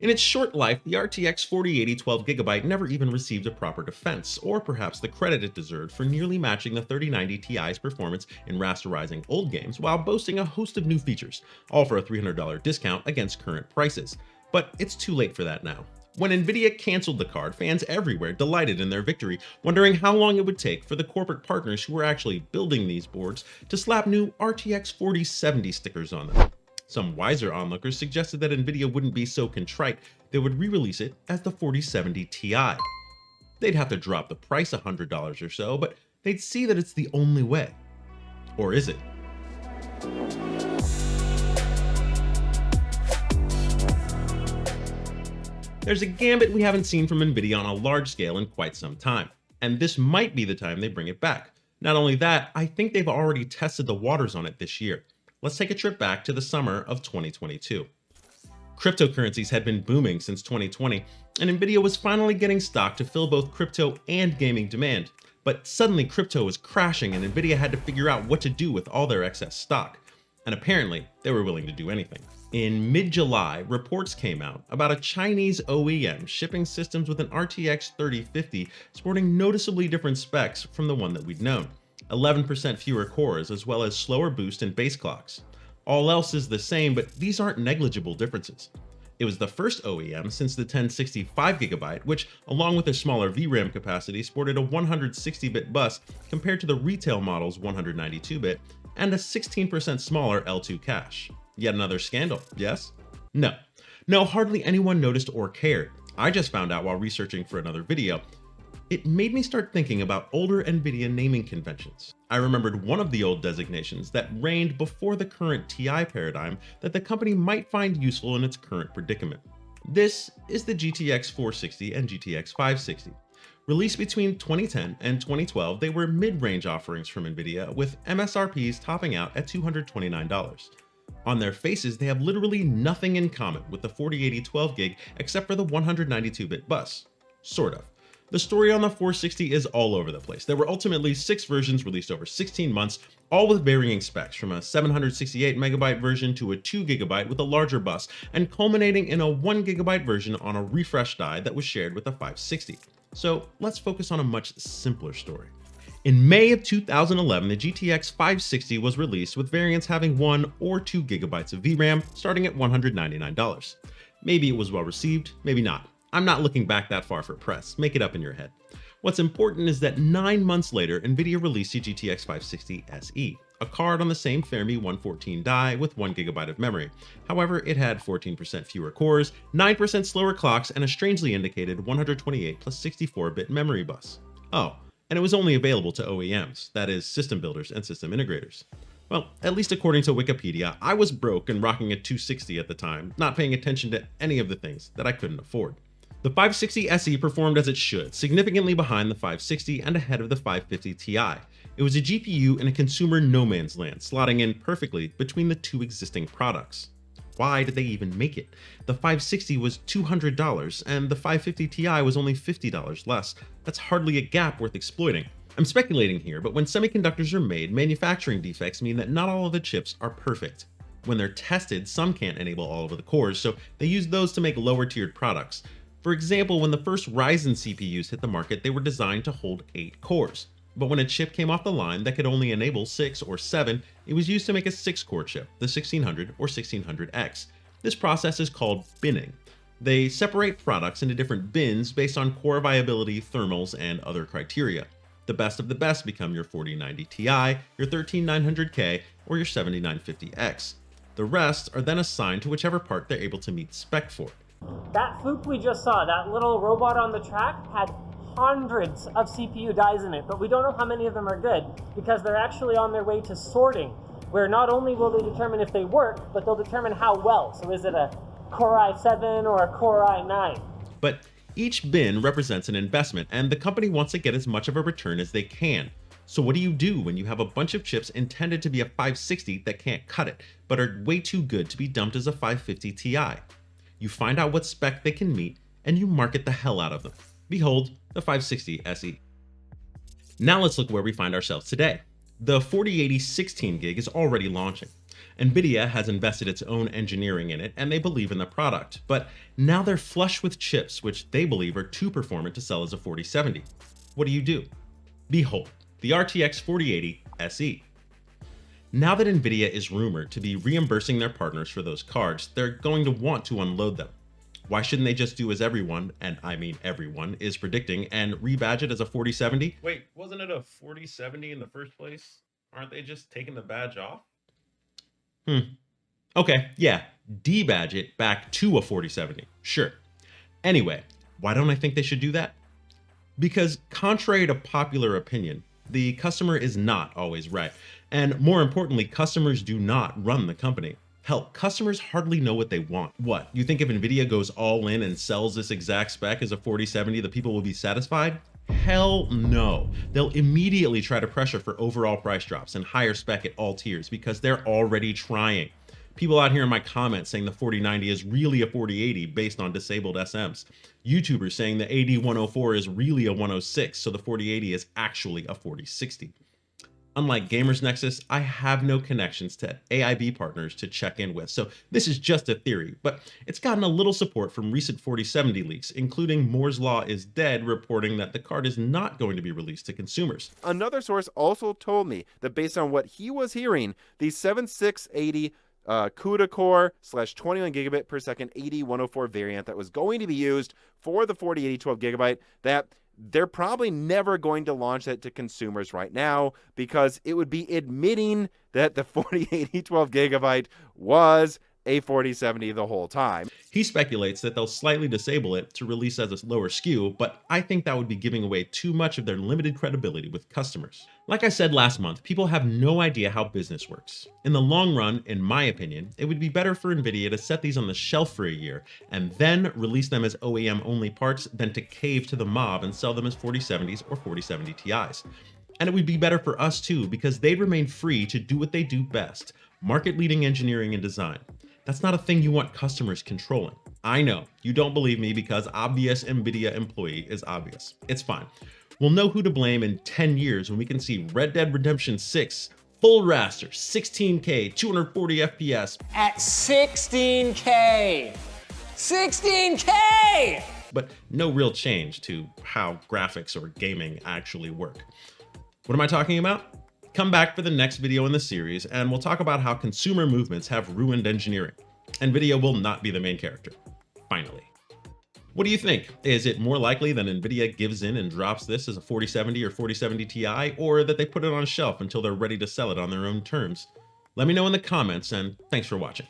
In its short life, the RTX 4080 12GB never even received a proper defense, or perhaps the credit it deserved for nearly matching the 3090 Ti's performance in rasterizing old games while boasting a host of new features, all for a $300 discount against current prices. But it's too late for that now. When Nvidia canceled the card, fans everywhere delighted in their victory, wondering how long it would take for the corporate partners who were actually building these boards to slap new RTX 4070 stickers on them. Some wiser onlookers suggested that Nvidia wouldn't be so contrite, they would re-release it as the 4070 Ti. They'd have to drop the price $100 or so, but they'd see that it's the only way. Or is it? There's a Gambit we haven't seen from Nvidia on a large scale in quite some time, and this might be the time they bring it back. Not only that, I think they've already tested the waters on it this year. Let's take a trip back to the summer of 2022. Cryptocurrencies had been booming since 2020, and Nvidia was finally getting stock to fill both crypto and gaming demand. But suddenly crypto was crashing and Nvidia had to figure out what to do with all their excess stock. And apparently, they were willing to do anything. In mid-July, reports came out about a Chinese OEM shipping systems with an RTX 3050 sporting noticeably different specs from the one that we'd known. 11% fewer cores, as well as slower boost and base clocks. All else is the same, but these aren't negligible differences. It was the first OEM since the 1060 5GB, which, along with a smaller VRAM capacity, sported a 160-bit bus compared to the retail model's 192-bit, and a 16% smaller L2 cache. Yet another scandal, yes? No, hardly anyone noticed or cared. I just found out while researching for another video. It made me start thinking about older Nvidia naming conventions. I remembered one of the old designations that reigned before the current Ti paradigm that the company might find useful in its current predicament. This is the GTX 460 and GTX 560. Released between 2010 and 2012, they were mid-range offerings from Nvidia, with MSRPs topping out at $229. On their faces, they have literally nothing in common with the 4080 12GB except for the 192-bit bus. Sort of. The story on the 460 is all over the place. There were ultimately 6 versions released over 16 months, all with varying specs, from a 768MB version to a 2GB with a larger bus, and culminating in a 1GB version on a refresh die that was shared with the 560. So let's focus on a much simpler story. In May of 2011, the GTX 560 was released with variants having 1 or 2GB of VRAM, starting at $199. Maybe it was well received, maybe not. I'm not looking back that far for press, make it up in your head. What's important is that 9 months later, Nvidia released the GTX 560 SE, a card on the same Fermi 114 die with 1GB of memory. However, it had 14% fewer cores, 9% slower clocks, and a strangely indicated 128 plus 64-bit memory bus. Oh, and it was only available to OEMs, that is, system builders and system integrators. Well, at least according to Wikipedia, I was broke and rocking a 260 at the time, not paying attention to any of the things that I couldn't afford. The 560 SE performed as it should, significantly behind the 560 and ahead of the 550 Ti. It was a GPU in a consumer no man's land, slotting in perfectly between the two existing products. Why did they even make it? The 560 was $200 and the 550 Ti was only $50 less. That's hardly a gap worth exploiting. I'm speculating here, but when semiconductors are made, manufacturing defects mean that not all of the chips are perfect. When they're tested, some can't enable all of the cores, so they use those to make lower tiered products. For example, when the first Ryzen CPUs hit the market, they were designed to hold 8 cores. But when a chip came off the line that could only enable 6 or 7, it was used to make a 6-core chip, the 1600 or 1600X. This process is called binning. They separate products into different bins based on core viability, thermals, and other criteria. The best of the best become your 4090 Ti, your 13900K, or your 7950X. The rest are then assigned to whichever part they're able to meet spec for. That Fook we just saw, that little robot on the track, had hundreds of CPU dies in it, but we don't know how many of them are good because they're actually on their way to sorting, where not only will they determine if they work, but they'll determine how well. So is it a Core i7 or a Core i9? But each bin represents an investment, and the company wants to get as much of a return as they can. So what do you do when you have a bunch of chips intended to be a 560 that can't cut it, but are way too good to be dumped as a 550 Ti? You find out what spec they can meet, and you market the hell out of them. Behold, the 560 SE. Now let's look where we find ourselves today. The 4080 16GB is already launching. Nvidia has invested its own engineering in it, and they believe in the product, but now they're flush with chips which they believe are too performant to sell as a 4070. What do? Behold, the RTX 4080 SE. Now that Nvidia is rumored to be reimbursing their partners for those cards, they're going to want to unload them. Why shouldn't they just do as everyone, and I mean everyone, is predicting and rebadge it as a 4070? Wait, wasn't it a 4070 in the first place? Aren't they just taking the badge off? Okay, yeah, debadge it back to a 4070, sure. Anyway, why don't I think they should do that? Because contrary to popular opinion, the customer is not always right. And more importantly, customers do not run the company. Hell, customers hardly know what they want. What, you think if Nvidia goes all in and sells this exact spec as a 4070, the people will be satisfied? Hell no. They'll immediately try to pressure for overall price drops and higher spec at all tiers because they're already trying. People out here in my comments saying the 4090 is really a 4080 based on disabled SMs. YouTubers saying the AD104 is really a 106, so the 4080 is actually a 4060. Unlike Gamers Nexus, I have no connections to AIB partners to check in with, so this is just a theory, but it's gotten a little support from recent 4070 leaks, including Moore's Law is Dead reporting that the card is not going to be released to consumers. Another source also told me that based on what he was hearing, the 7680 CUDA core / 21 gigabit per second AD104 variant that was going to be used for the 4080 12 gigabyte, that they're probably never going to launch that to consumers right now because it would be admitting that the 4080 12 gigabyte was a 4070 the whole time. He speculates that they'll slightly disable it to release as a lower SKU, but I think that would be giving away too much of their limited credibility with customers. Like I said last month, people have no idea how business works. In the long run, in my opinion, it would be better for Nvidia to set these on the shelf for a year and then release them as OEM only parts than to cave to the mob and sell them as 4070s or 4070 Ti's. And it would be better for us too, because they'd remain free to do what they do best, market-leading engineering and design. That's not a thing you want customers controlling. I know, you don't believe me because obvious Nvidia employee is obvious. It's fine. We'll know who to blame in 10 years when we can see Red Dead Redemption 6 full raster, 16K, 240 FPS. At 16K! 16K! But no real change to how graphics or gaming actually work. What am I talking about? Come back for the next video in the series and we'll talk about how consumer movements have ruined engineering. Nvidia will not be the main character. Finally. What do you think? Is it more likely that Nvidia gives in and drops this as a 4070 or 4070 Ti, or that they put it on a shelf until they're ready to sell it on their own terms? Let me know in the comments, and thanks for watching.